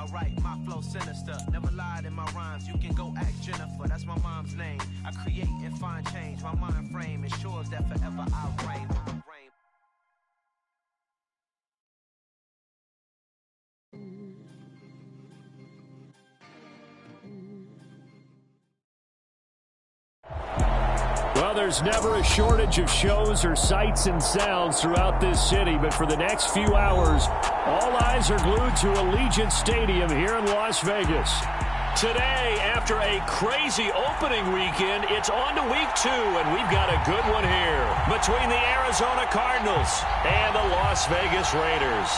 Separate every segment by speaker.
Speaker 1: Alright, my flow sinister. Never lied in my rhymes. You can go ask Jennifer. That's my mom's name. I create and find change. My mind frame ensures that forever I'll reign.
Speaker 2: Well, there's never a shortage of shows or sights and sounds throughout this city, but for the next few hours, all eyes are glued to Allegiant Stadium here in Las Vegas.
Speaker 3: Today, after a crazy opening weekend, it's on to week 2, and we've got a good one here between the Arizona Cardinals and the Las Vegas Raiders.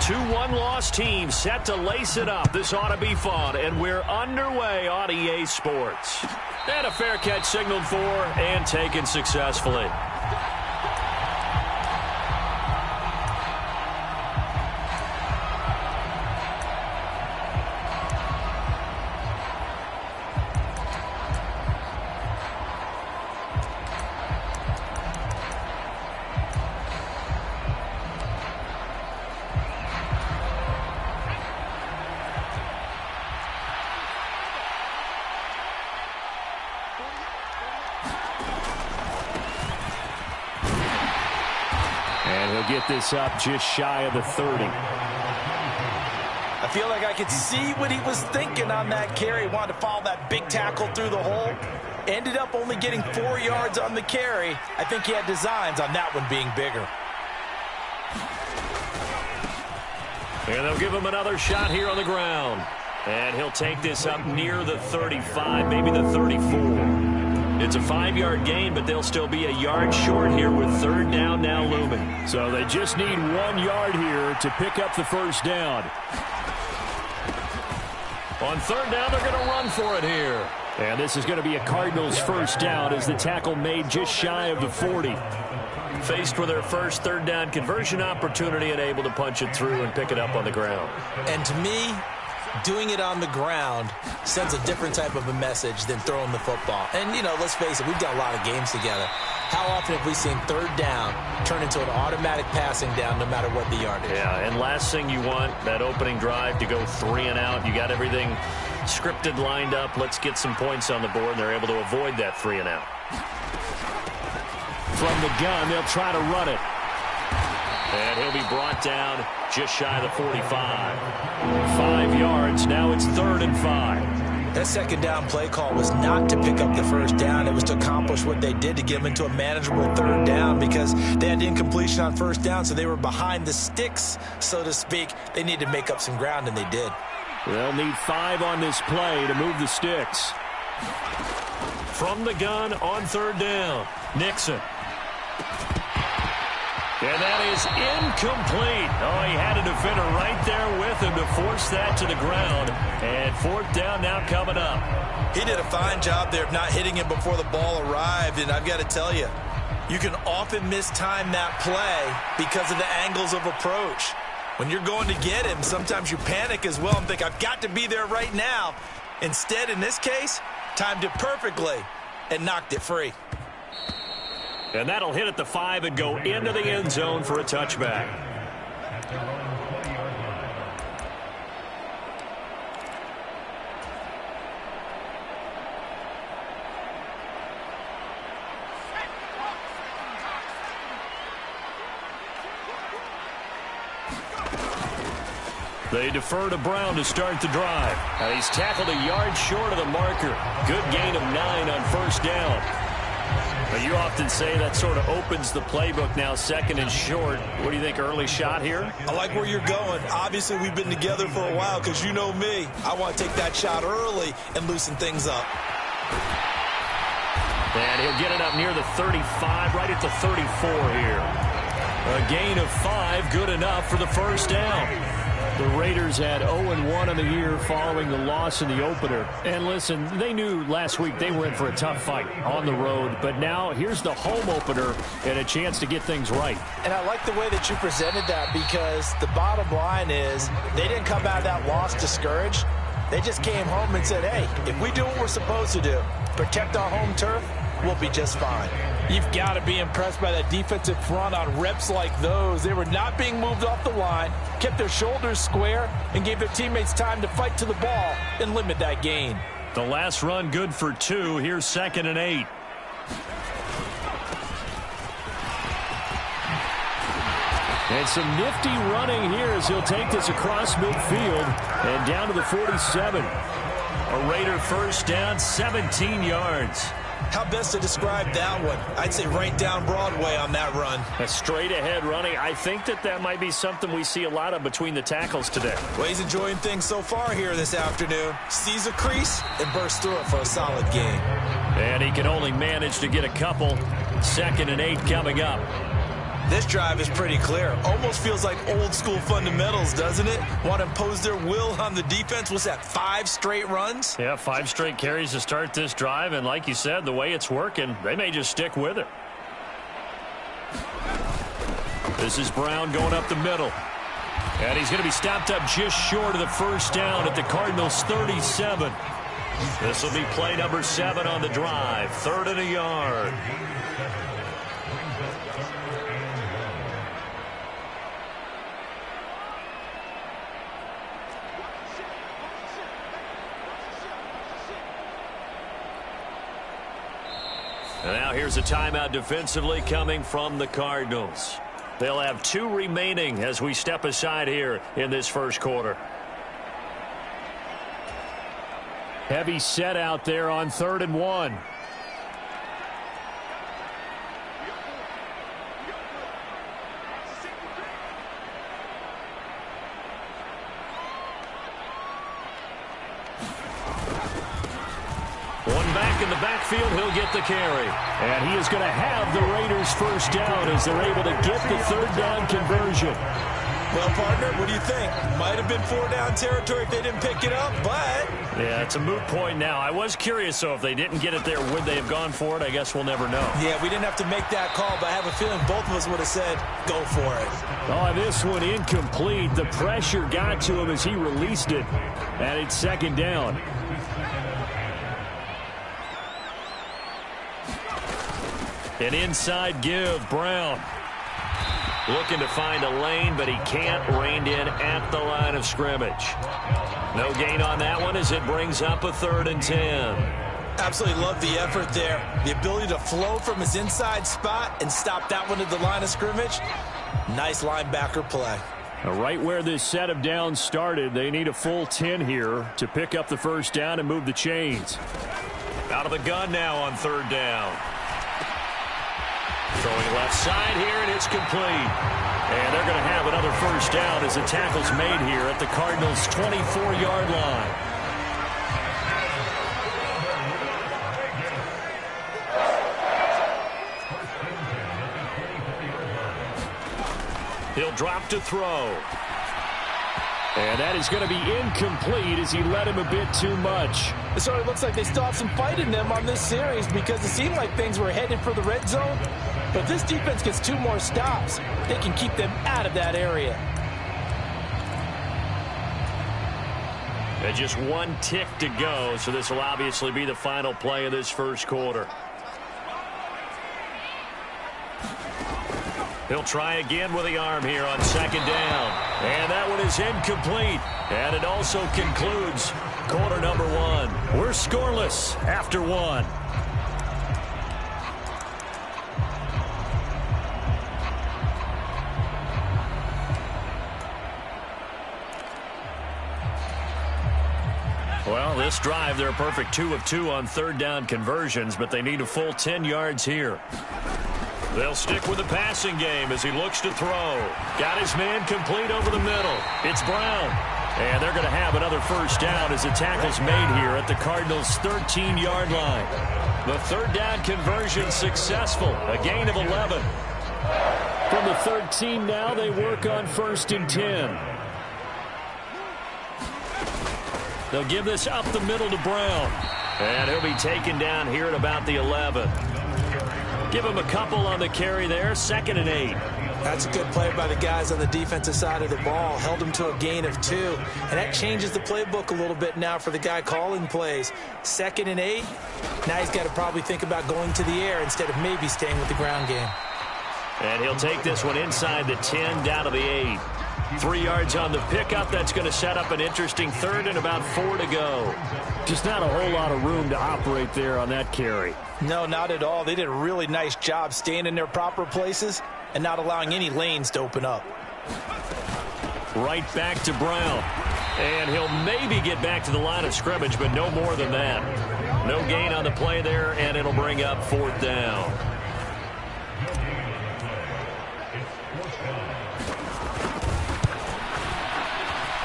Speaker 3: Two one-loss teams set to lace it up. This ought to be fun, and we're underway on EA Sports. And a fair catch signaled for and taken successfully.
Speaker 2: Get this up just shy of the 30.
Speaker 4: I feel like I could see what he was thinking on that carry. Wanted to follow that big tackle through the hole. Ended up only getting 4 yards on the carry. I think he had designs on that one being bigger.
Speaker 3: And they'll give him another shot here on the ground. And he'll take this up near the 35, maybe the 34. It's a 5-yard gain, but they'll still be a yard short here with third down now looming.
Speaker 2: So they just need 1 yard here to pick up the first down.
Speaker 3: On third down, they're going to run for it here.
Speaker 2: And this is going to be a Cardinals first down as the tackle made just shy of the 40.
Speaker 3: Faced with their first third down conversion opportunity and able to punch it through and pick it up on the ground.
Speaker 4: And to me, doing it on the ground sends a different type of a message than throwing the football. And, you know, let's face it, we've done a lot of games together. How often have we seen third down turn into an automatic passing down no matter what the yardage?
Speaker 3: Yeah, and last thing you want, that opening drive to go 3 and out. You got everything scripted, lined up. Let's get some points on the board, and they're able to avoid that 3 and out.
Speaker 2: From the gun, they'll try to run it.
Speaker 3: And he'll be brought down just shy of the 45.
Speaker 2: 5 yards. Now it's 3rd and 5.
Speaker 4: That second down play call was not to pick up the first down. It was to accomplish what they did to get them into a manageable third down because they had incompletion on first down, so they were behind the sticks, so to speak. They needed to make up some ground, and they did.
Speaker 2: They'll need 5 on this play to move the sticks.
Speaker 3: From the gun on third down, Nixon. And that is incomplete. Oh, he had a defender right there with him to force that to the ground. And 4th down now coming up.
Speaker 4: He did a fine job there of not hitting him before the ball arrived. And I've got to tell you, you can often mistime that play because of the angles of approach. When you're going to get him, sometimes you panic as well and think, I've got to be there right now. Instead, in this case, timed it perfectly and knocked it free.
Speaker 3: And that'll hit at the 5 and go into the end zone for a touchback. They defer to Brown to start the drive. And he's tackled a yard short of the marker. Good gain of 9 on first down. But you often say that sort of opens the playbook now, 2nd and short. What do you think, early shot here?
Speaker 4: I like where you're going. Obviously, we've been together for a while because you know me. I want to take that shot early and loosen things up.
Speaker 3: And he'll get it up near the 35, right at the 34 here. A gain of 5, good enough for the first down.
Speaker 2: The Raiders had 0-1 on the year following the loss in the opener. And listen, they knew last week they were in for a tough fight on the road. But now here's the home opener and a chance to get things right.
Speaker 4: And I like the way that you presented that because the bottom line is they didn't come out of that loss discouraged. They just came home and said, hey, if we do what we're supposed to do, protect our home turf, we'll be just fine. You've got to be impressed by that defensive front on reps like those. They were not being moved off the line, kept their shoulders square, and gave their teammates time to fight to the ball and limit that gain.
Speaker 3: The last run good for 2. Here's 2nd and 8.
Speaker 2: And some nifty running here as he'll take this across midfield and down to the 47.
Speaker 3: A Raider first down, 17 yards.
Speaker 4: How best to describe that one? I'd say right down Broadway on that run.
Speaker 2: A straight ahead running. I think that might be something we see a lot of between the tackles today.
Speaker 4: Well, he's enjoying things so far here this afternoon. Sees a crease and bursts through it for a solid gain.
Speaker 2: And he can only manage to get a couple. 2nd and 8 coming up.
Speaker 4: This drive is pretty clear. Almost feels like old school fundamentals, doesn't it? Want to impose their will on the defense. Was that 5 straight runs?
Speaker 2: Yeah, 5 straight carries to start this drive. And like you said, the way it's working, they may just stick with it. This is Brown going up the middle. And he's going to be stopped up just short of the first down at the Cardinals' 37. This will be play number 7 on the drive. 3rd and a yard. And now here's a timeout defensively coming from the Cardinals. They'll have 2 remaining as we step aside here in this first quarter. Heavy set out there on 3rd and 1. Back in the backfield, he'll get the carry. And he is going to have the Raiders first down as they're able to get the 3rd down conversion.
Speaker 4: Well, partner, what do you think? Might have been 4-down territory if they didn't pick it up, but...
Speaker 2: Yeah, it's a moot point now. I was curious, though, if they didn't get it there, would they have gone for it? I guess we'll never know.
Speaker 4: Yeah, we didn't have to make that call, but I have a feeling both of us would have said, go for it.
Speaker 2: Oh, this one incomplete. The pressure got to him as he released it. And it's 2nd down. An inside give, Brown. Looking to find a lane, but he can't. Reined in at the line of scrimmage. No gain on that one as it brings up a 3rd and 10.
Speaker 4: Absolutely love the effort there. The ability to flow from his inside spot and stop that one at the line of scrimmage. Nice linebacker play.
Speaker 2: Right where this set of downs started, they need a full 10 here to pick up the first down and move the chains. Out of the gun now on 3rd down. Throwing left side here, and it's complete. And they're going to have another first down as the tackle's made here at the Cardinals' 24-yard line. He'll drop to throw. And that is going to be incomplete as he led him a bit too much.
Speaker 4: It sort of looks like they still have some fight in them on this series because it seemed like things were headed for the red zone. But if this defense gets 2 more stops, they can keep them out of that area.
Speaker 2: And just 1 tick to go, so this will obviously be the final play of this first quarter. He'll try again with the arm here on 2nd down. And that one is incomplete. And it also concludes quarter number 1. We're scoreless after 1. Well, this drive, they're a perfect 2 of 2 on 3rd down conversions, but they need a full 10 yards here. They'll stick with the passing game as he looks to throw. Got his man complete over the middle. It's Brown. And they're going to have another first down as the tackle's made here at the Cardinals' 13-yard line. The 3rd down conversion successful. A gain of 11. From the 13 now, they work on 1st and 10. They'll give this up the middle to Brown. And he'll be taken down here at about the 11. Give him a couple on the carry there. 2nd and 8.
Speaker 4: That's a good play by the guys on the defensive side of the ball. Held them to a gain of 2. And that changes the playbook a little bit now for the guy calling plays. 2nd and 8. Now he's got to probably think about going to the air instead of maybe staying with the ground game.
Speaker 3: And he'll take this one inside the 10, down to the 8. 3 yards on the pickup. That's going to set up an interesting 3rd and about 4 to go.
Speaker 2: Just not a whole lot of room to operate there on that carry.
Speaker 4: No, not at all. They did a really nice job staying in their proper places and not allowing any lanes to open up.
Speaker 3: Right back to Brown. And he'll maybe get back to the line of scrimmage, but no more than that. No gain on the play there, and it'll bring up 4th down.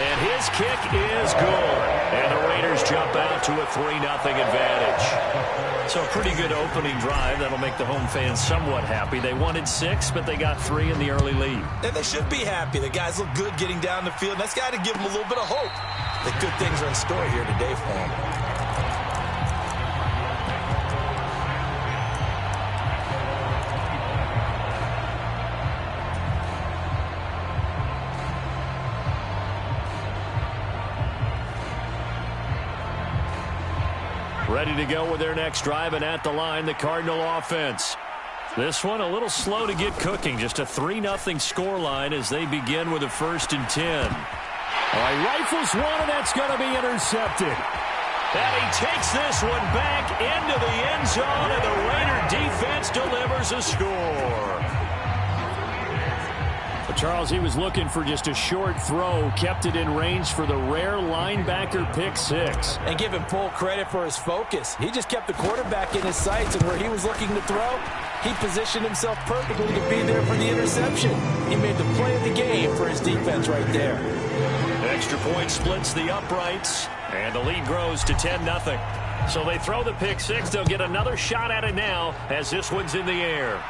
Speaker 3: And his kick is good. And the Raiders jump out to a 3-0 advantage. So a pretty good opening drive. That'll make the home fans somewhat happy. They wanted 6, but they got 3 in the early lead.
Speaker 4: And they should be happy. The guys look good getting down the field. That's got to give them a little bit of hope that good things are in store here today for them.
Speaker 3: Ready to go with their next drive, and at the line, the Cardinal offense. This one a little slow to get cooking. Just a 3-0 scoreline as they begin with a 1st and 10.
Speaker 2: All right, rifles one, and that's going to be intercepted.
Speaker 3: And he takes this one back into the end zone, and the Raider defense delivers a score.
Speaker 2: But Charles, he was looking for just a short throw, kept it in range for the rare linebacker pick 6.
Speaker 4: And give him full credit for his focus. He just kept the quarterback in his sights, and where he was looking to throw, he positioned himself perfectly to be there for the interception. He made the play of the game for his defense right there.
Speaker 3: Extra point splits the uprights, and the lead grows to 10-0. So they throw the pick 6. They'll get another shot at it now as this one's in the air.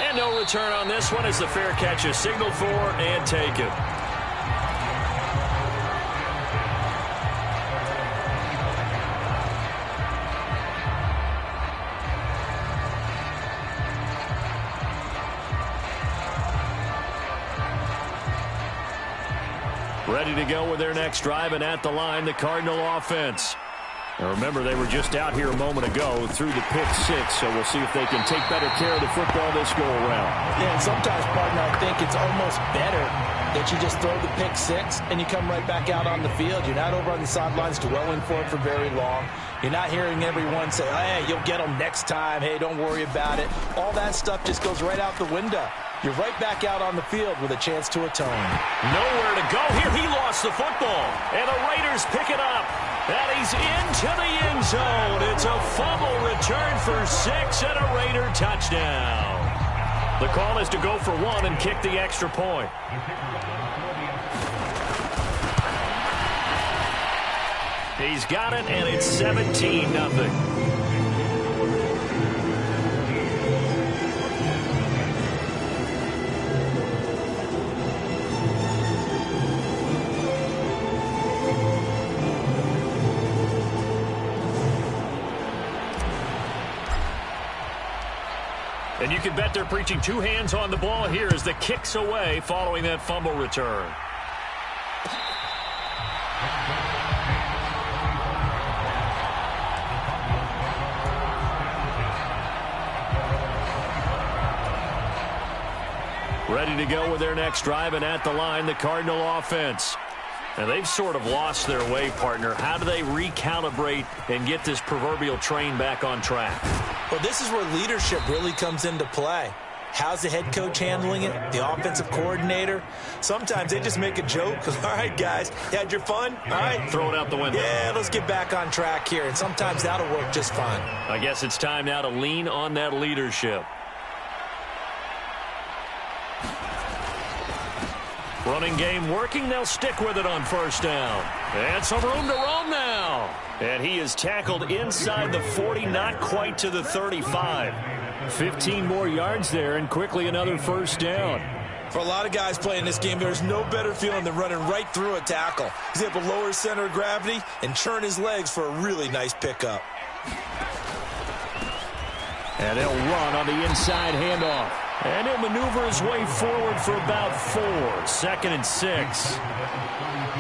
Speaker 3: And no return on this one as the fair catch is signaled for and taken. Ready to go with their next drive, and at the line, the Cardinal offense.
Speaker 2: Now remember, they were just out here a moment ago through the pick 6, so we'll see if they can take better care of the football this go-around.
Speaker 4: Yeah, and sometimes, partner, I think it's almost better that you just throw the pick 6 and you come right back out on the field. You're not over on the sidelines dwelling for it for very long. You're not hearing everyone say, hey, you'll get them next time. Hey, don't worry about it. All that stuff just goes right out the window. You're right back out on the field with a chance to atone.
Speaker 3: Nowhere to go here. He lost the football. And the Raiders pick it up. And he's into the end zone. It's a fumble return for 6 and a Raider touchdown. The call is to go for 1 and kick the extra point. He's got it, and it's 17-0. And you can bet they're preaching 2 hands on the ball here as the kick's away following that fumble return. Ready to go with their next drive, and at the line, the Cardinal offense. And they've sort of lost their way, partner. How do they recalibrate and get this proverbial train back on track?
Speaker 4: Well, this is where leadership really comes into play. How's the head coach handling it? The offensive coordinator? Sometimes they just make a joke. All right, guys, you had your fun? All right.
Speaker 3: Throw it out the window.
Speaker 4: Yeah, let's get back on track here. And sometimes that'll work just fine.
Speaker 3: I guess it's time now to lean on that leadership. Running game working. They'll stick with it on 1st down. And some room to roam now. And he is tackled inside the 40, not quite to the 35.
Speaker 2: 15 more yards there, and quickly another 1st down.
Speaker 4: For a lot of guys playing this game, there's no better feeling than running right through a tackle. He's able to lower his center of gravity and churn his legs for a really nice pickup.
Speaker 2: And they'll run on the inside handoff.
Speaker 3: And he'll maneuver his way forward for about 4. 2nd and 6.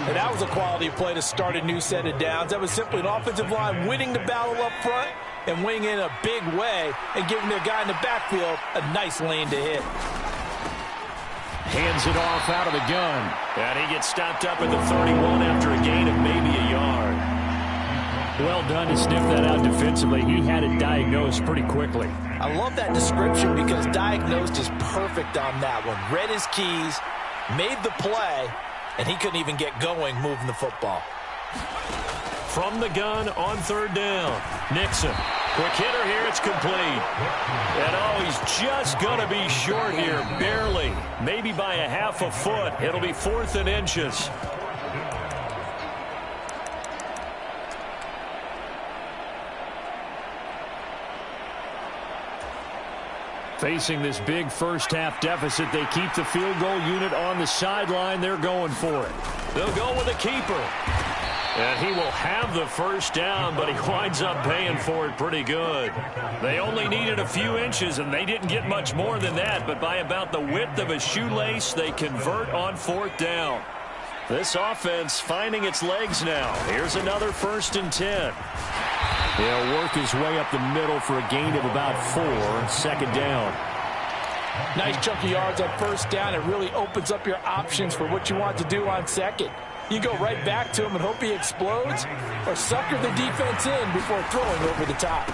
Speaker 4: And that was a quality play to start a new set of downs. That was simply an offensive line winning the battle up front and winning in a big way and giving their guy in the backfield a nice lane to hit.
Speaker 2: Hands it off out of the gun.
Speaker 3: And he gets stopped up at the 31 after a gain of maybe a yard.
Speaker 2: Well done to sniff that out defensively. He had it diagnosed pretty quickly.
Speaker 4: I love that description because diagnosed is perfect on that one. Read his keys, made the play, and he couldn't even get going moving the football.
Speaker 3: From the gun on 3rd down. Nixon. Quick hitter here. It's complete. And he's just going to be short here. Barely. Maybe by a half a foot. It'll be 4th and inches.
Speaker 2: Facing this big first-half deficit, they keep the field goal unit on the sideline. They're going for it.
Speaker 3: They'll go with a keeper. And he will have the first down, but he winds up paying for it pretty good. They only needed a few inches, and they didn't get much more than that. But by about the width of a shoelace, they convert on 4th down. This offense finding its legs now. Here's another 1st and 10.
Speaker 2: He'll work his way up the middle for a gain of about 4. 2nd down.
Speaker 4: Nice chunk of yards on 1st down. It really opens up your options for what you want to do on 2nd. You go right back to him and hope he explodes, or sucker the defense in before throwing over the top.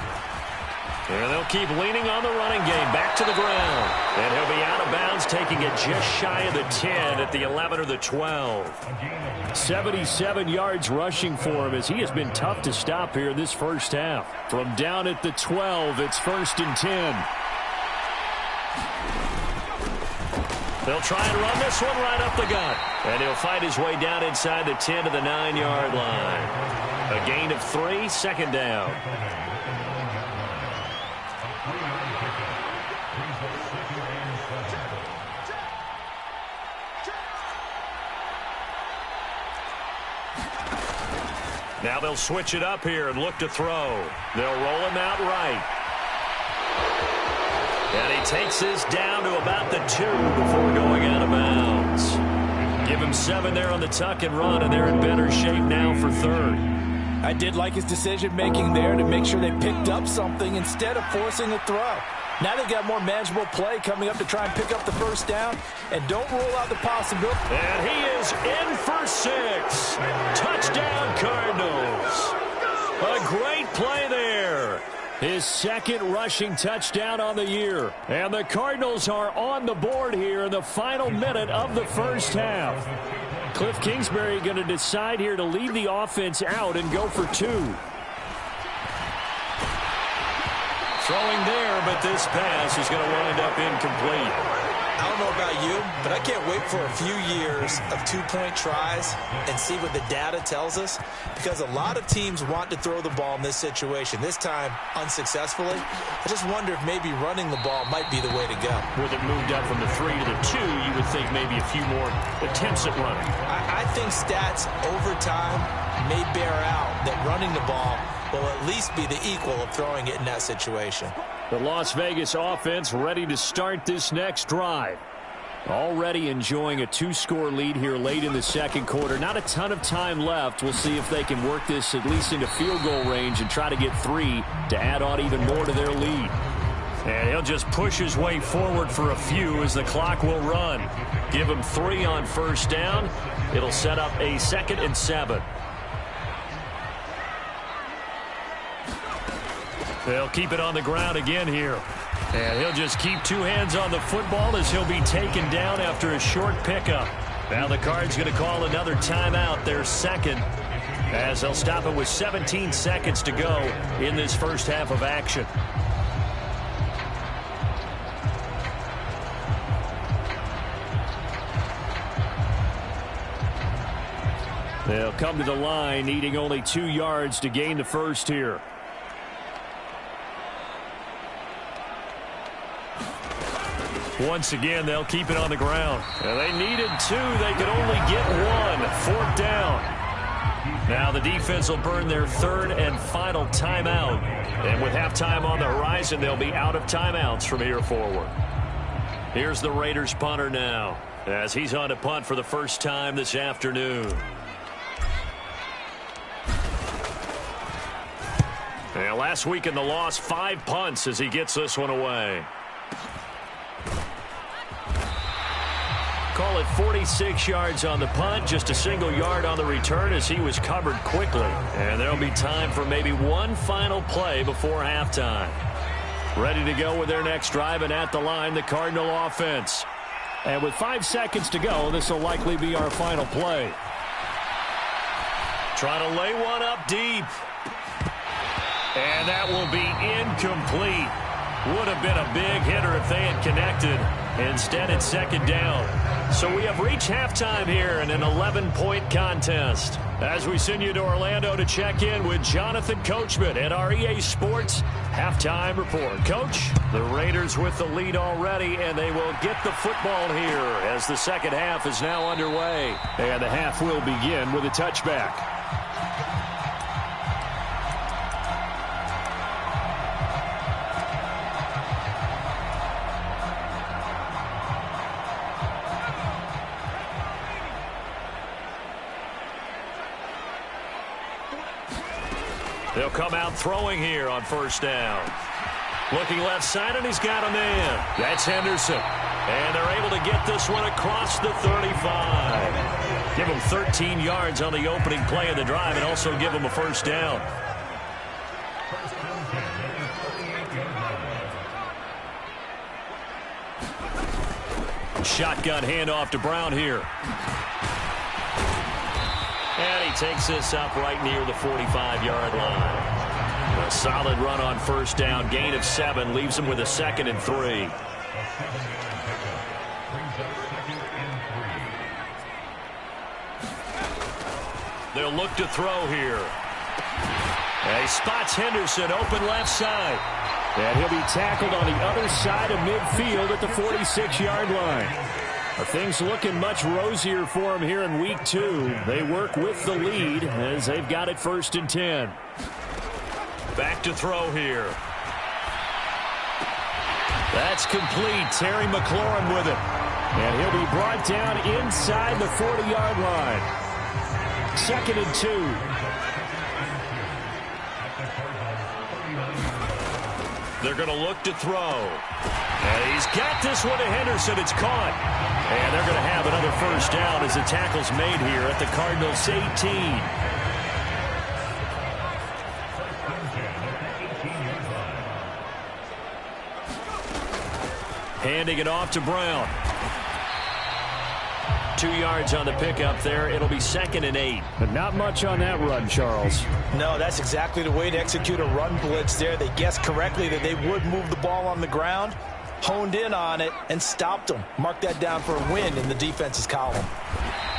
Speaker 3: And they'll keep leaning on the running game. Back to the ground. And he'll be out of bounds, taking it just shy of the 10 at the 11 or the 12.
Speaker 2: 77 yards rushing for him as he has been tough to stop here in this first half. From down at the 12, it's 1st and 10.
Speaker 3: They'll try and run this one right up the gut. And he'll fight his way down inside the 10 to the 9-yard line. A gain of 3, 2nd down. Now they'll switch it up here and look to throw. They'll roll him out right. And he takes this down to about the 2 before going out of bounds. Give him 7 there on the tuck and run, and they're in better shape now for 3rd.
Speaker 4: I did like his decision-making there to make sure they picked up something instead of forcing a throw. Now they've got more manageable play coming up to try and pick up the first down, and don't rule out the possibility.
Speaker 3: And he is in for 6. Touchdown, Cardinals. A great play there.
Speaker 2: His 2nd rushing touchdown on the year. And the Cardinals are on the board here in the final minute of the first half. Cliff Kingsbury going to decide here to leave the offense out and go for 2.
Speaker 3: Throwing there, but this pass is going to wind up incomplete.
Speaker 4: I don't know about you, but I can't wait for a few years of 2-point tries and see what the data tells us, because a lot of teams want to throw the ball in this situation. This time, unsuccessfully. I just wonder if maybe running the ball might be the way to go.
Speaker 3: With it moved up from the 3 to the 2, you would think maybe a few more attempts at running.
Speaker 4: I think stats over time may bear out that running the ball will at least be the equal of throwing it in that situation.
Speaker 2: The Las Vegas offense ready to start this next drive. Already enjoying a 2-score lead here late in the 2nd quarter. Not a ton of time left. We'll see if they can work this at least into field goal range and try to get 3 to add on even more to their lead.
Speaker 3: And he'll just push his way forward for a few as the clock will run. Give him 3 on 1st down. It'll set up a 2nd and 7. They'll keep it on the ground again here. And he'll just keep 2 hands on the football as he'll be taken down after a short pickup. Now the Cards going to call another timeout, their 2nd, as they'll stop it with 17 seconds to go in this first half of action.
Speaker 2: They'll come to the line, needing only 2 yards to gain the first here.
Speaker 3: Once again, they'll keep it on the ground. And they needed 2. They could only get 1. 4th down. Now the defense will burn their 3rd and final timeout. And with halftime on the horizon, they'll be out of timeouts from here forward. Here's the Raiders punter now, as he's on to punt for the first time this afternoon. And last week in the loss, 5 punts as he gets this one away. Call it 46 yards on the punt, just a single yard on the return as he was covered quickly. And there'll be time for maybe one final play before halftime. Ready to go with their next drive, and at the line, the Cardinal offense.
Speaker 2: And with 5 seconds to go, this will likely be our final play.
Speaker 3: Trying to lay one up deep. And that will be incomplete. Would have been a big hitter if they had connected. Instead, it's second down. So we have reached halftime here in an 11-point contest. As we send you to Orlando to check in with Jonathan Coachman at our EA Sports Halftime Report. Coach, the Raiders with the lead already, and they will get the football here as the second half is now underway.
Speaker 2: And the half will begin with a touchback.
Speaker 3: They'll come out throwing here on first down. Looking left side, and he's got a man. That's Henderson. And they're able to get this one across the 35. Give him 13 yards on the opening play of the drive and also give him a first down. Shotgun handoff to Brown here. And he takes this up right near the 45-yard line. A solid run on first down. Gain of 7 leaves him with a 2nd and 3. They'll look to throw here. And he spots Henderson open left side.
Speaker 2: And he'll be tackled on the other side of midfield at the 46-yard line. Things looking much rosier for him here in week 2. They work with the lead as they've got it 1st and 10.
Speaker 3: Back to throw here. That's complete. Terry McLaurin with it.
Speaker 2: And he'll be brought down inside the 40-yard line. 2nd and 2.
Speaker 3: They're going to look to throw. And he's got this one to Henderson. It's caught. And they're going to have another first down as the tackle's made here at the Cardinals' 18. Handing it off to Brown. 2 yards on the pickup there. It'll be 2nd and 8.
Speaker 2: But not much on that run, Charles.
Speaker 4: No, that's exactly the way to execute a run blitz there. They guessed correctly that they would move the ball on the ground, honed in on it, and stopped them. Mark that down for a win in the defense's column.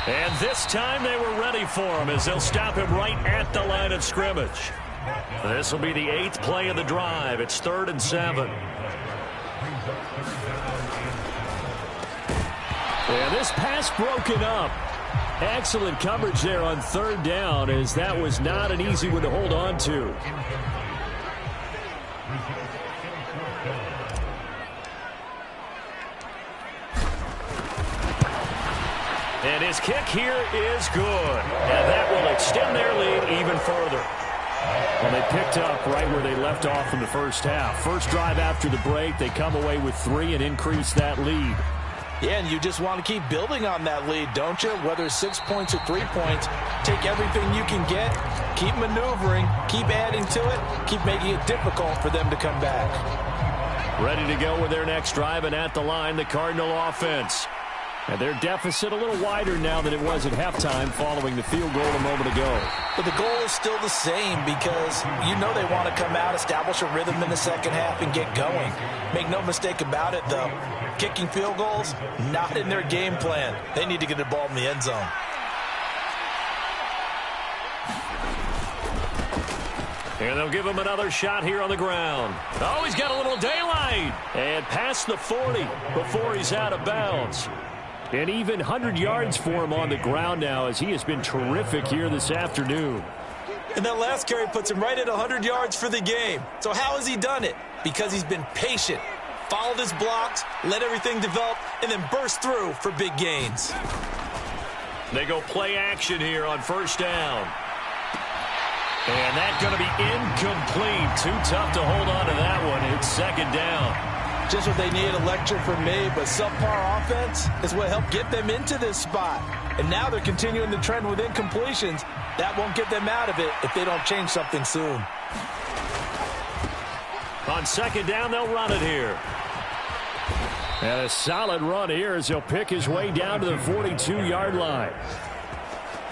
Speaker 3: And this time they were ready for him as they'll stop him right at the line of scrimmage. This will be the 8th play of the drive. It's 3rd and 7.
Speaker 2: Yeah, this pass broken up. Excellent coverage there on 3rd down, as that was not an easy one to hold on to.
Speaker 3: And his kick here is good. And that will extend their lead even further.
Speaker 2: Well, they picked up right where they left off in the first half. First drive after the break, they come away with 3 and increase that lead.
Speaker 4: Yeah, and you just want to keep building on that lead, don't you? Whether it's 6 points or 3 points, take everything you can get, keep maneuvering, keep adding to it, keep making it difficult for them to come back.
Speaker 2: Ready to go with their next drive, and at the line, the Cardinal offense. And their deficit a little wider now than it was at halftime following the field goal a moment ago.
Speaker 4: But the goal is still the same because you know they want to come out, establish a rhythm in the second half, and get going. Make no mistake about it, though. Kicking field goals, not in their game plan. They need to get the ball in the end zone.
Speaker 3: And they'll give him another shot here on the ground. Oh, he's got a little daylight. And past the 40 before he's out of bounds.
Speaker 2: And even 100 yards for him on the ground now, as he has been terrific here this afternoon.
Speaker 4: And that last carry puts him right at 100 yards for the game. So how has he done it? Because he's been patient, followed his blocks, let everything develop, and then burst through for big gains.
Speaker 3: They go play action here on first down. And that's going to be incomplete. Too tough to hold on to that one. It's second down.
Speaker 4: Just what they need, a lecture from me, but subpar offense is what helped get them into this spot. And now they're continuing the trend with incompletions. That won't get them out of it if they don't change something soon.
Speaker 3: On second down, they'll run it here.
Speaker 2: And a solid run here as he'll pick his way down to the 42-yard line.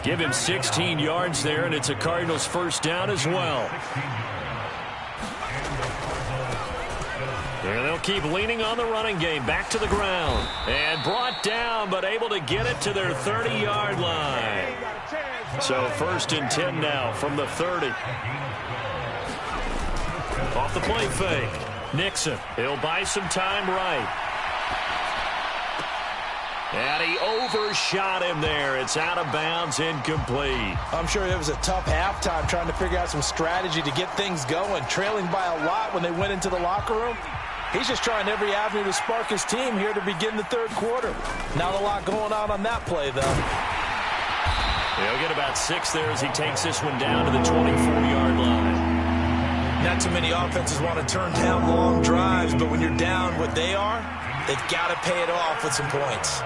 Speaker 3: Give him 16 yards there, and it's a Cardinals first down as well. And they'll keep leaning on the running game. Back to the ground. And brought down, but able to get it to their 30-yard line. So first and 10 now from the 30. Off the play fake. Nixon. He'll buy some time right. And he overshot him there. It's out of bounds, incomplete.
Speaker 4: I'm sure it was a tough halftime trying to figure out some strategy to get things going, trailing by a lot when they went into the locker room. He's just trying every avenue to spark his team here to begin the third quarter. Not a lot going on that play, though.
Speaker 3: He'll get about 6 there as he takes this one down to the 24-yard line.
Speaker 4: Not too many offenses want to turn down long drives, but when you're down what they are, they've got to pay it off with some points.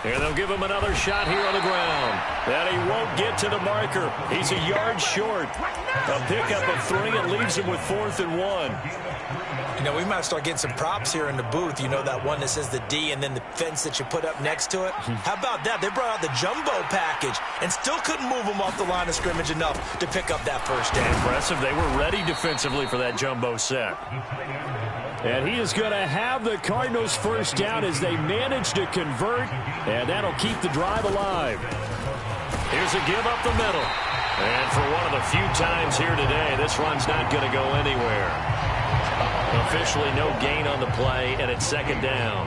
Speaker 3: And they'll give him another shot here on the ground. And he won't get to the marker. He's a yard short. A pickup of 3. It leaves him with 4th and 1.
Speaker 4: You know, we might start getting some props here in the booth. You know, that one that says the D and then the fence that you put up next to it? How about that? They brought out the jumbo package and still couldn't move them off the line of scrimmage enough to pick up that first down.
Speaker 3: Impressive. They were ready defensively for that jumbo set.
Speaker 2: And he is going to have the Cardinals first down as they manage to convert, and that'll keep the drive alive.
Speaker 3: Here's a give up the middle. And for one of the few times here today, this run's not going to go anywhere. Officially no gain on the play, and it's second down.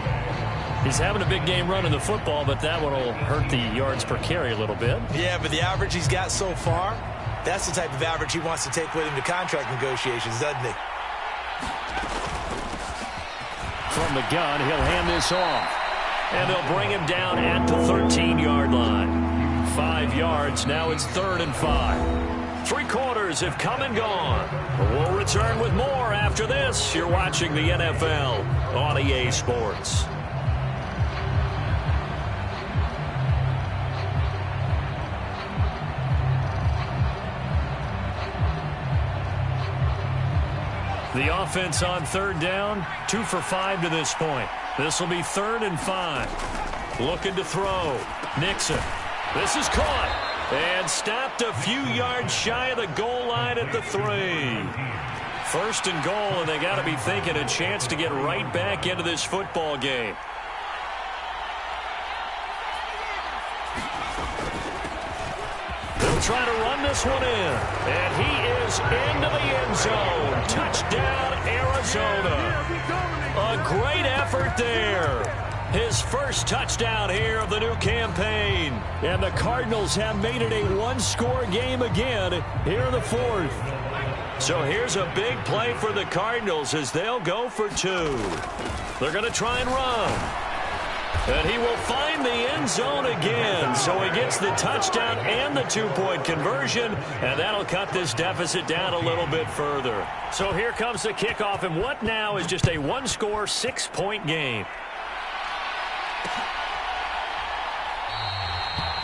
Speaker 2: He's having a big game running the football, but that one will hurt the yards per carry a little bit.
Speaker 4: Yeah, but the average he's got so far, that's the type of average he wants to take with him to contract negotiations, doesn't he?
Speaker 2: From the gun, he'll hand this off.
Speaker 3: And they'll bring him down at the 13-yard line. 5 yards. Now it's 3rd and 5. 3 quarters have come and gone. We'll return with more after this. You're watching the NFL on EA Sports. The offense on 3rd down, 2 for 5 to this point. This will be 3rd and 5. Looking to throw. Nixon. This is caught. And stopped a few yards shy of the goal line at the 3. 1st and goal, and they got to be thinking a chance to get right back into this football game. They'll try to run this one in. And he is into the end zone. Touchdown, Arizona. A great effort there. His first touchdown here of the new campaign.
Speaker 2: And the Cardinals have made it a one-score game again here in the 4th.
Speaker 3: So here's a big play for the Cardinals as they'll go for 2. They're going to try and run. And he will find the end zone again. So he gets the touchdown and the 2-point conversion. And that'll cut this deficit down a little bit further. So here comes the kickoff. And what now is just a one-score, 6-point game.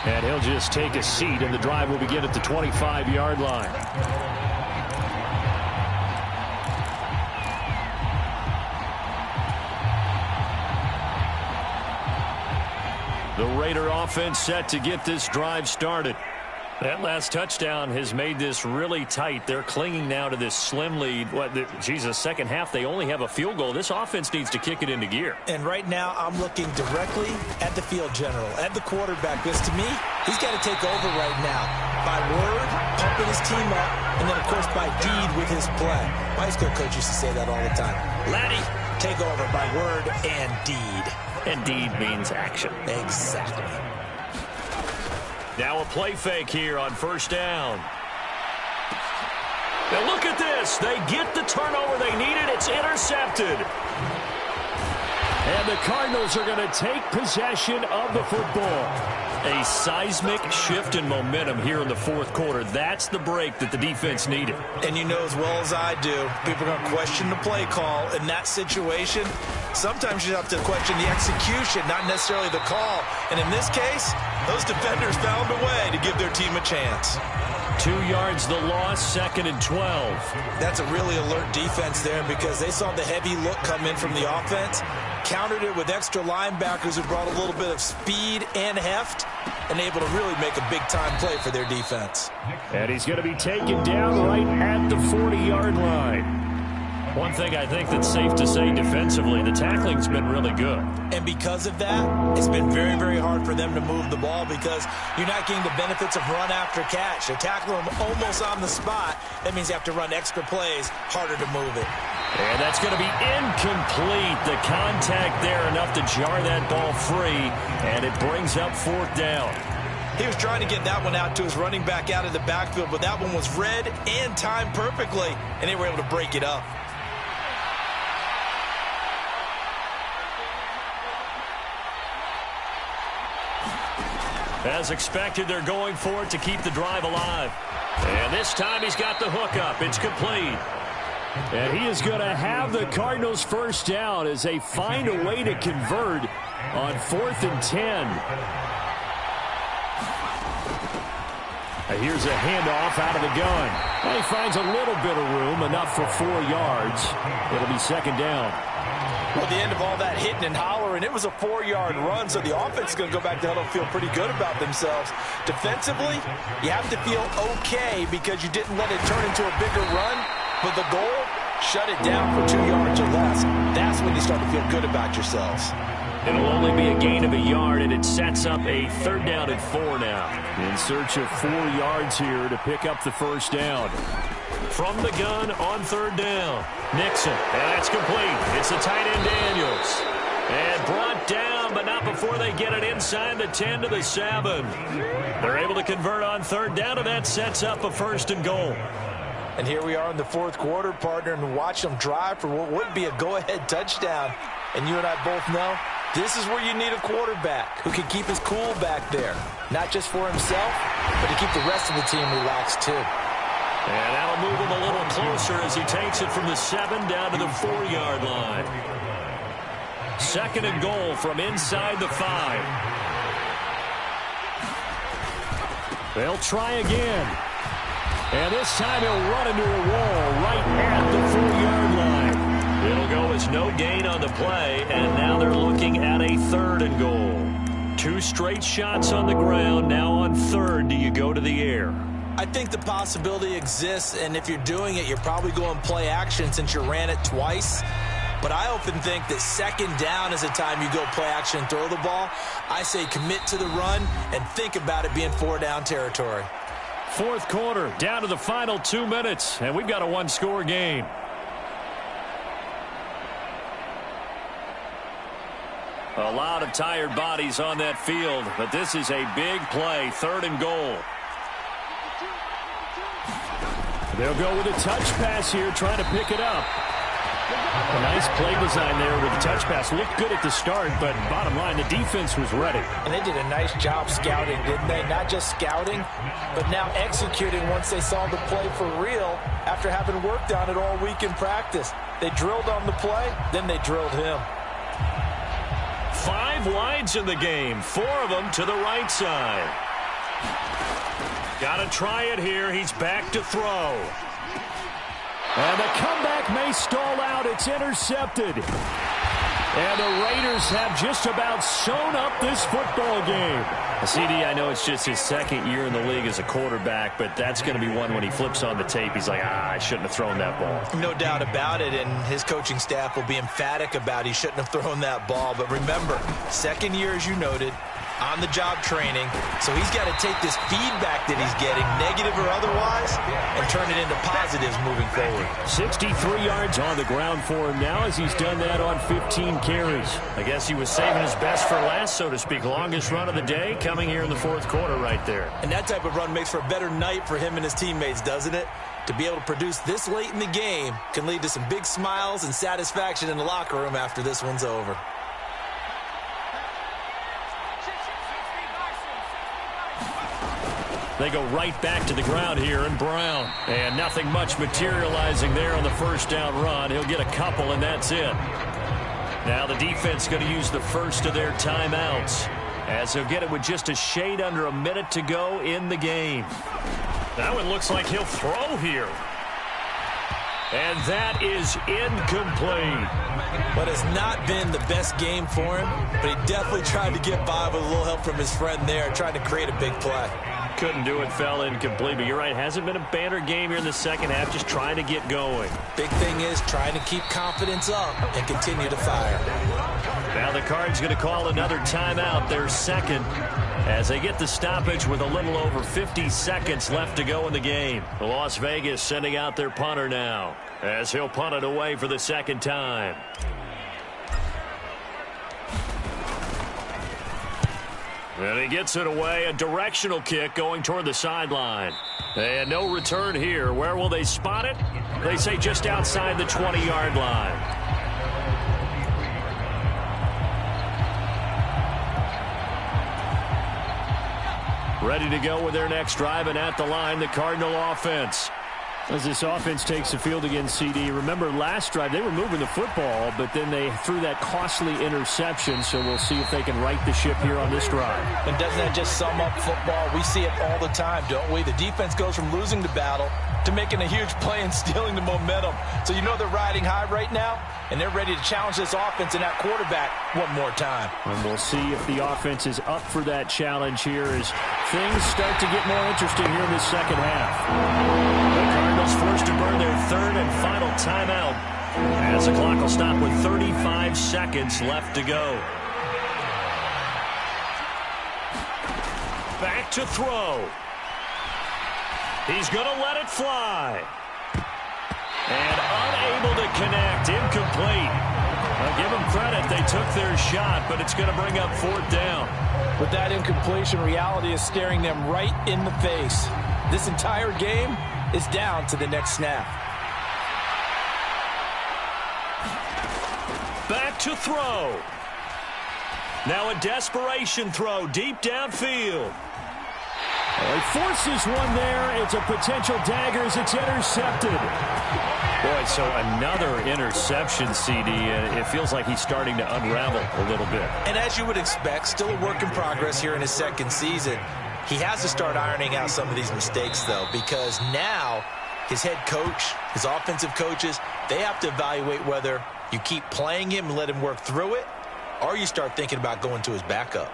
Speaker 2: And he'll just take a seat, and the drive will begin at the 25-yard line. The Raider offense set to get this drive started. That last touchdown has made this really tight. They're clinging now to this slim lead. Second half, they only have a field goal. This offense needs to kick it into gear.
Speaker 4: And right now, I'm looking directly at the field general, at the quarterback. Because to me, he's got to take over right now. By word, pumping his team up, and then, of course, by deed with his play. My high school coach used to say that all the time. Laddie, take over by word and deed.
Speaker 3: And deed means action.
Speaker 4: Exactly.
Speaker 3: Now a play fake here on 1st down. Now look at this. They get the turnover they needed. It's intercepted.
Speaker 2: And the Cardinals are going to take possession of the football.
Speaker 3: A seismic shift in momentum here in the fourth quarter. That's the break that the defense needed.
Speaker 4: And you know as well as I do, people are going to question the play call in that situation. Sometimes you have to question the execution, not necessarily the call. And in this case, those defenders found a way to give their team a chance.
Speaker 3: 2 yards the loss, 2nd and 12.
Speaker 4: That's a really alert defense there because they saw the heavy look come in from the offense, countered it with extra linebackers who brought a little bit of speed and heft, and able to really make a big-time play for their defense.
Speaker 2: And he's going to be taken down right at the 40-yard line.
Speaker 3: One thing I think that's safe to say defensively, the tackling's been really good.
Speaker 4: And because of that, it's been very, very hard for them to move the ball because you're not getting the benefits of run after catch. They're tackling them almost on the spot. That means you have to run extra plays, harder to move it.
Speaker 3: And that's going to be incomplete. The contact there enough to jar that ball free, and it brings up 4th down.
Speaker 4: He was trying to get that one out to his running back out of the backfield, but that one was read and timed perfectly, and they were able to break it up.
Speaker 3: As expected, they're going for it to keep the drive alive. And this time he's got the hook up. It's complete.
Speaker 2: And he is going to have the Cardinals first down as they find a way to convert on 4th and 10. Here's a handoff out of the gun. And he finds a little bit of room, enough for 4 yards. It'll be 2nd down.
Speaker 4: Well, at the end of all that hitting and hollering, it was a 4-yard run, so the offense is going to go back to huddle and feel pretty good about themselves. Defensively, you have to feel okay because you didn't let it turn into a bigger run, but the goal, shut it down for 2 yards or less. That's when you start to feel good about yourselves.
Speaker 3: It'll only be a gain of a yard, and it sets up a 3rd down and 4 now.
Speaker 2: In search of 4 yards here to pick up the first down.
Speaker 3: From the gun on 3rd down. Nixon, and that's complete. It's the tight end Daniels. And brought down, but not before they get it inside the 10 to the 7. They're able to convert on 3rd down, and that sets up a 1st and goal.
Speaker 4: And here we are in the 4th quarter, partner, and watch them drive for what would be a go-ahead touchdown. And you and I both know this is where you need a quarterback who can keep his cool back there. Not just for himself, but to keep the rest of the team relaxed too.
Speaker 3: And that'll move him a little closer as he takes it from the 7 down to the 4-yard line. 2nd and goal from inside the 5.
Speaker 2: They'll try again. And this time he'll run into a wall right at the 4-yard line.
Speaker 3: It'll go as no gain on the play, and now they're looking at a 3rd and goal. 2 straight shots on the ground. Now on 3rd, do you go to the air?
Speaker 4: I think the possibility exists, and if you're doing it, you're probably going play action since you ran it twice. But I often think that 2nd down is the time you go play action and throw the ball. I say commit to the run and think about it being 4-down territory.
Speaker 2: 4th quarter, down to the final 2 minutes, and we've got a 1-score game.
Speaker 3: A lot of tired bodies on that field, but this is a big play, 3rd and goal.
Speaker 2: They'll go with a touch pass here, trying to pick it up. A nice play design there with the touch pass. Looked good at the start, but bottom line, the defense was ready.
Speaker 4: And they did a nice job scouting, didn't they? Not just scouting, but now executing once they saw the play for real after having worked on it all week in practice. They drilled on the play, then they drilled him.
Speaker 3: 5 wides in the game, 4 of them to the right side. Got to try it here. He's back to throw.
Speaker 2: And the comeback may stall out. It's intercepted. And the Raiders have just about sewn up this football game.
Speaker 3: CD, I know it's just his 2nd year in the league as a quarterback, but that's going to be one when he flips on the tape. He's like, I shouldn't have thrown that ball.
Speaker 4: No doubt about it, and his coaching staff will be emphatic about he shouldn't have thrown that ball. But remember, 2nd year, as you noted, on-the-job training, so he's got to take this feedback that he's getting, negative or otherwise, and turn it into positives moving forward.
Speaker 2: 63 yards on the ground for him now as he's done that on 15 carries.
Speaker 3: I guess he was saving his best for last, so to speak. Longest run of the day coming here in the 4th quarter right there.
Speaker 4: And that type of run makes for a better night for him and his teammates, doesn't it? to be able to produce this late in the game can lead to some big smiles and satisfaction in the locker room after this one's over.
Speaker 3: They go right back to the ground here in Brown. And nothing much materializing there on the first down run. He'll get a couple, and that's it. Now the defense going to use the first of their timeouts, as he'll get it with just a shade under a minute to go in the game. That one looks like he'll throw here. And that is incomplete.
Speaker 4: But it's not been the best game for him, but he definitely tried to get by with a little help from his friend there, trying to create a big play.
Speaker 3: Couldn't do it, fell incomplete, but you're right, hasn't been a banner game here in the second half, just trying to get going.
Speaker 4: Big thing is trying to keep confidence up and continue to fire.
Speaker 3: Now the Cards going to call another timeout, their second, as they get the stoppage with a little over 50 seconds left to go in the game. Las Vegas sending out their punter now, as he'll punt it away for the second time. And he gets it away, a directional kick going toward the sideline. And no return here. Where will they spot it? They say just outside the 20-yard line. Ready to go with their next drive, and at the line, the Cardinal offense.
Speaker 2: As this offense takes the field against CD, remember last drive they were moving the football, but then they threw that costly interception, so we'll see if they can right the ship here on this drive.
Speaker 4: And doesn't that just sum up football? We see it all the time, don't we? The defense goes from losing the battle to making a huge play and stealing the momentum. So you know they're riding high right now, and they're ready to challenge this offense and that quarterback one more time.
Speaker 2: And we'll see if the offense is up for that challenge here as things start to get more interesting here in the second half.
Speaker 3: The Cardinals forced to burn their third and final timeout, as the clock will stop with 35 seconds left to go. Back to throw. He's going to let it fly. And unable to connect. Incomplete. I'll give them credit. They took their shot, but it's going to bring up fourth down.
Speaker 4: With that incompletion, reality is staring them right in the face. This entire game is down to the next snap.
Speaker 3: Back to throw. Now a desperation throw deep downfield.
Speaker 2: He forces one there. It's a potential dagger as it's intercepted.
Speaker 3: Boy, so another interception, CD. It feels like he's starting to unravel a little bit.
Speaker 4: And as you would expect, still a work in progress here in his second season. He has to start ironing out some of these mistakes, though, because now his head coach, his offensive coaches, they have to evaluate whether you keep playing him and let him work through it, or you start thinking about going to his backup.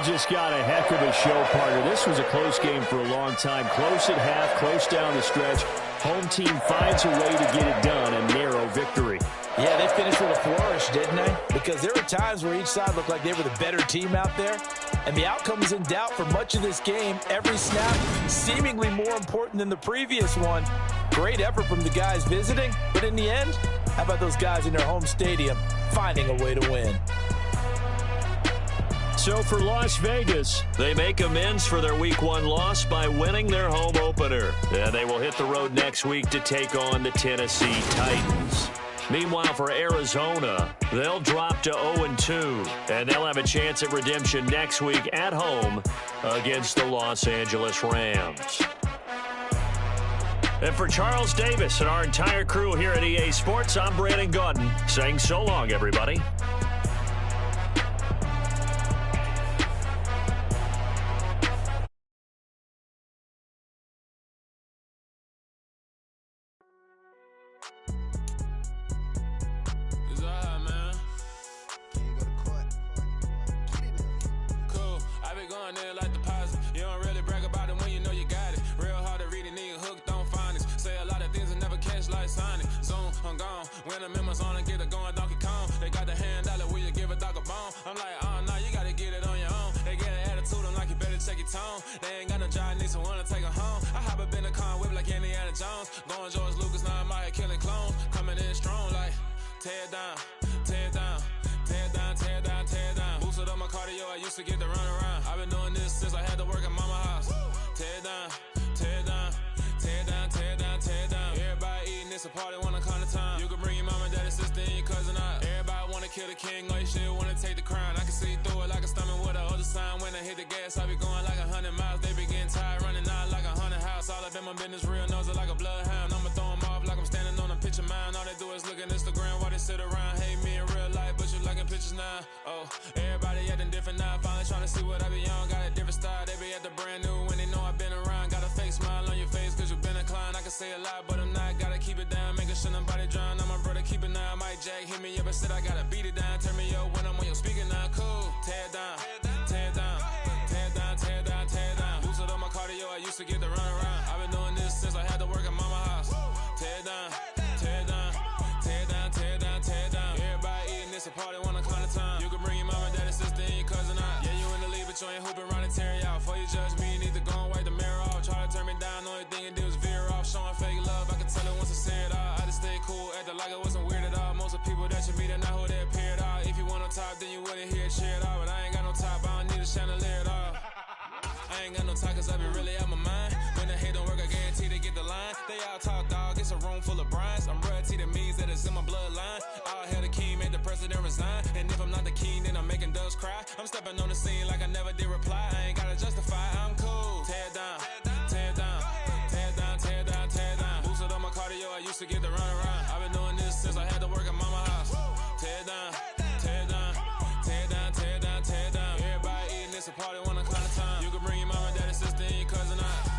Speaker 2: Just got a heck of a show, partner. This was a close game for a long time. Close at half, close down the stretch. Home team finds a way to get it done, a narrow victory.
Speaker 4: Yeah, they finished with a flourish, didn't they? Because there were times where each side looked like they were the better team out there, and the outcome was in doubt for much of this game. Every snap seemingly more important than the previous one. Great effort from the guys visiting, but in the end, how about those guys in their home stadium finding a way to win?
Speaker 3: So for Las Vegas, they make amends for their Week 1 loss by winning their home opener. And they will hit the road next week to take on the Tennessee Titans. Meanwhile, for Arizona, they'll drop to 0-2, and they'll have a chance at redemption next week at home against the Los Angeles Rams. And for Charles Davis and our entire crew here at EA Sports, I'm Brandon Gaudin saying so long, everybody.
Speaker 5: They ain't got no job, need someone to take her home. I hop up in the car, whip like Indiana Jones. Going George Lucas, now down, tear it down, tear it down, tear it down, tear it down. Boosted up my cardio, I used to get to run around. I've been doing this since I had to work at mama house. Tear it down, tear it down, tear it down, tear it down, tear it down. Everybody eating, it's a party, wanna come to time. You can bring your mama, daddy, sister, and your cousin out. Everybody wanna kill the king, or you shit wanna take the crown. I can see through it like a stomach with a other sign. When I hit the gas, I be going like 100 miles. They be getting tired, running out like 100 house. All up in my business, real nose it like a bloodhound. I'ma throw 'em off like I'm standing on a picture mound. All they do is look at Instagram while they sit around. Hate me in real life, but you liking pictures now. Oh, everybody acting different now. Finally trying to see what I be on. Got a different style, they be at the brand new when they know I've been around. Got a fake smile on your face cause you been inclined. I can say a lot, but I'm not. Gotta keep it down, making sure nobody drown. I'm my brother, keep it now. Mike Jack hit me up and said I gotta beat it down. Turn me up when I'm on your speaker now. Cool, tear it down, tear it down, tear it down, tear it down, tear it down. Boosted up my cardio, I used to get to run around. I've been doing this since I had to work at mama house. Tear it down, tear it down, tear it down, tear it down, tear it down. Everybody eating, it's a party, wanna come to time. You can bring your mama, daddy, sister, and your cousin out. Yeah, you in the league, but you ain't hooping around and tear you out. Before you judge me, you need to go and wipe the mirror off. Try to turn me down, only thing you did was veer off. Showing fake love, I can tell it once I see it all. I just stay cool, acting like it wasn't weird at all. Most of the people that you meet are not who they appear at all. If you want on top, then you wouldn't hear it cheer at all. But I ain't got no top, I don't need a chandelier at all. I ain't got no talk cause I be really out my mind. When the hate don't work, I guarantee they get the line. They all talk, dog, it's a room full of brinds. I'm royalty, that means that it's in my bloodline. All hail the king, made the president resign. And if I'm not the king, then I'm making doves cry. I'm stepping on the scene like I never did reply. I ain't gotta justify, I'm cool. Tear it down, tear it down, tear it down, tear it down, tear it down. Boosted up my cardio, I used to get to run around. I've been doing this since I had to work at mama house. Tear it down, tear it down, tear it down, tear it down, tear it down. Everybody eating, it's a party, wanna climb the time. You can bring your mama, daddy, sister, and your cousin out.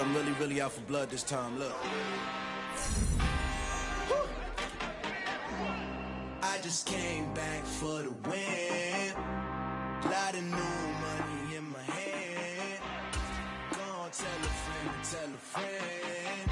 Speaker 6: I'm really out for blood this time, look. I just came back for the win. Lot of new money in my hand. Gonna tell a friend.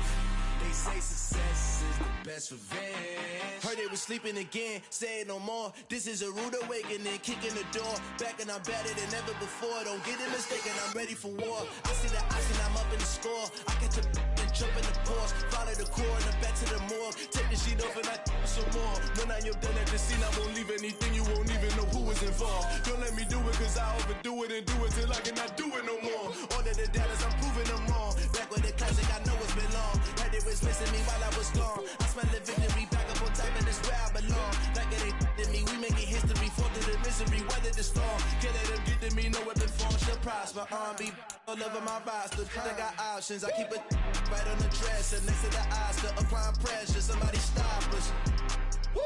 Speaker 6: They say success is the best revenge. Heard they was sleeping again, say it no more. This is a rude awakening, kicking the door. Back and I'm better than ever before. Don't get it mistaken, I'm ready for war. I see the ice and I'm up in the score. I catch a and jump in the Porsche. Follow the core and I'm back to the morgue. Take the sheet off and I some more. When I am done at the scene, I won't leave anything. You won't even know who was involved. Don't let me do it cause I overdo it and do it till I cannot do it no more. All of the doubters, I'm proving them wrong. Back with the classic, I know it's been long. Heard they was missing me while I was gone. I smell the victory back up on top and it's where I belong. Like it ain't to me, we making history. Fall through the misery, weather the storm. Can't let them get to me, no weapon form shall prosper. R&B all over my roster. I got options, I keep it right on the dresser. Next to the Oscar, applying pressure. Somebody stop us. Woo!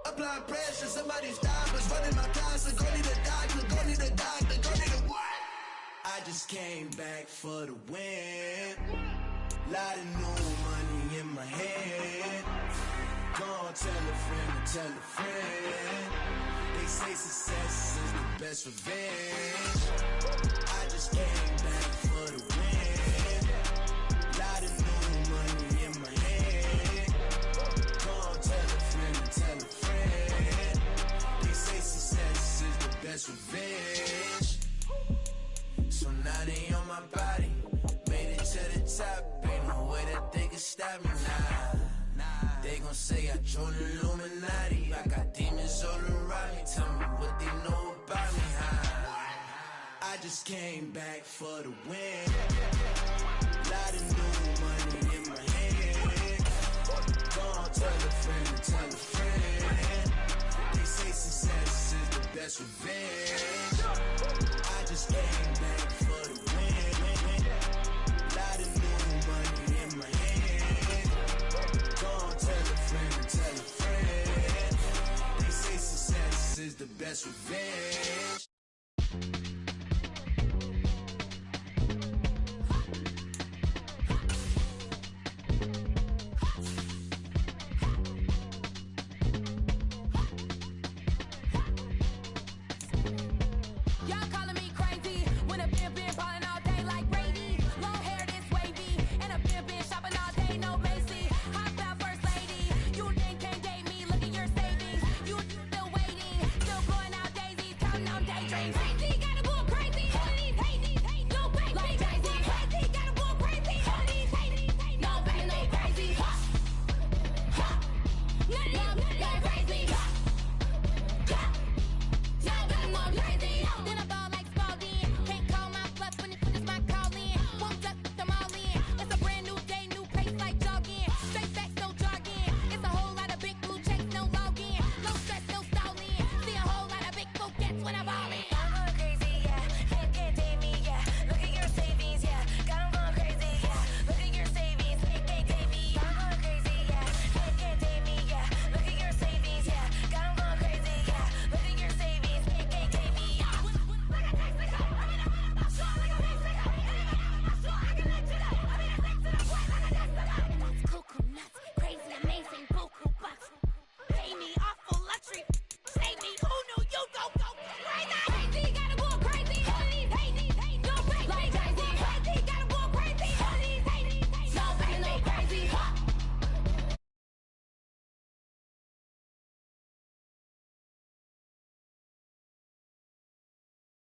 Speaker 6: Applying pressure, somebody stop us. Running my closet, go need a doctor, go need a doctor, go need a what? I just came back for the win. Lot of new money in my head. Gonna tell a friend. They say success is the best revenge. I just came back for the win. Lot of new money in my head. Gonna tell a friend. They say success is the best revenge. So now they on my body. Made it to the top. Ain't no way that they can stop me now. They gon' say I joined the Illuminati. I got demons all around me. Tell me what they know about me, huh? I just came back for the win. Lot of new money in my head. Gonna tell that's revenge.